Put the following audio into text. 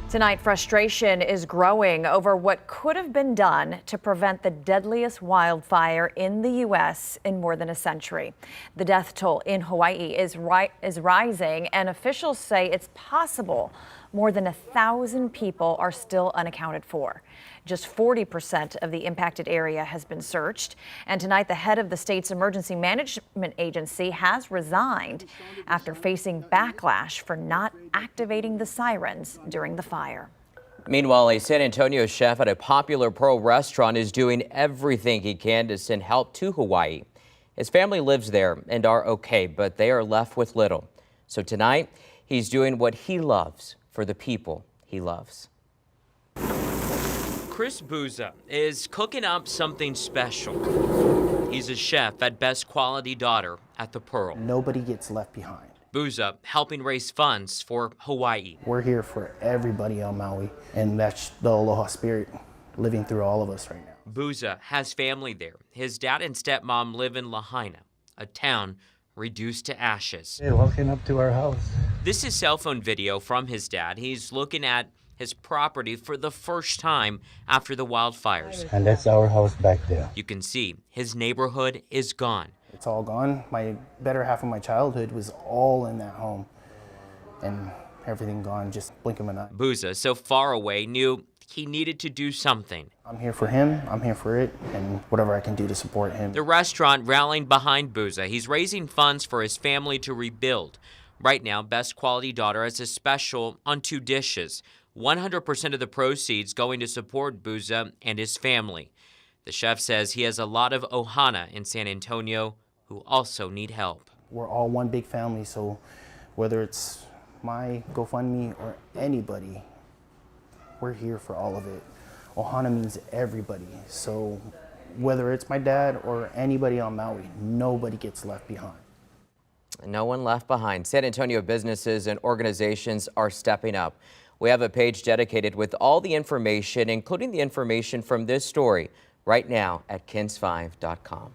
Tonight, frustration is growing over what could have been done to prevent the deadliest wildfire in the U.S. in more than a century. The death toll in Hawaii is rising, and officials say it's possible more than 1,000 people are still unaccounted for. Just 40% of the impacted area has been searched. And tonight, the head of the state's emergency management agency has resigned after facing backlash for not activating the sirens during the fire. Meanwhile, a San Antonio chef at a popular Pearl restaurant is doing everything he can to send help to Hawaii. His family lives there and are okay, but they are left with little. So tonight, he's doing what he loves for the people he loves. Buza is cooking up something special. He's a chef at Best Quality Daughter at the Pearl. Nobody gets left behind. Buza helping raise funds for Hawaii. We're here for everybody on Maui, and that's the aloha spirit living through all of us right now. Buza has family there. His dad and stepmom live in Lahaina, a town reduced to ashes. Hey, walking up to our house. This is cell phone video from his dad. He's looking at his property for the first time after the wildfires. And that's our house back there. You can see his neighborhood is gone. It's all gone. My better half of my childhood was all in that home, and everything gone, just blink of an eye. Buza, so far away, knew he needed to do something. I'm here for him, I'm here for it, and whatever I can do to support him. The restaurant rallying behind Buza. He's raising funds for his family to rebuild. Right now, Best Quality Daughter has a special on 2 dishes. 100% of the proceeds going to support Buza and his family. The chef says he has a lot of ohana in San Antonio who also need help. We're all one big family, so whether it's my GoFundMe or anybody, we're here for all of it. Ohana means everybody, so whether it's my dad or anybody on Maui, nobody gets left behind. No one left behind. San Antonio businesses and organizations are stepping up. We have a page dedicated with all the information, including the information from this story, right now at kins5.com.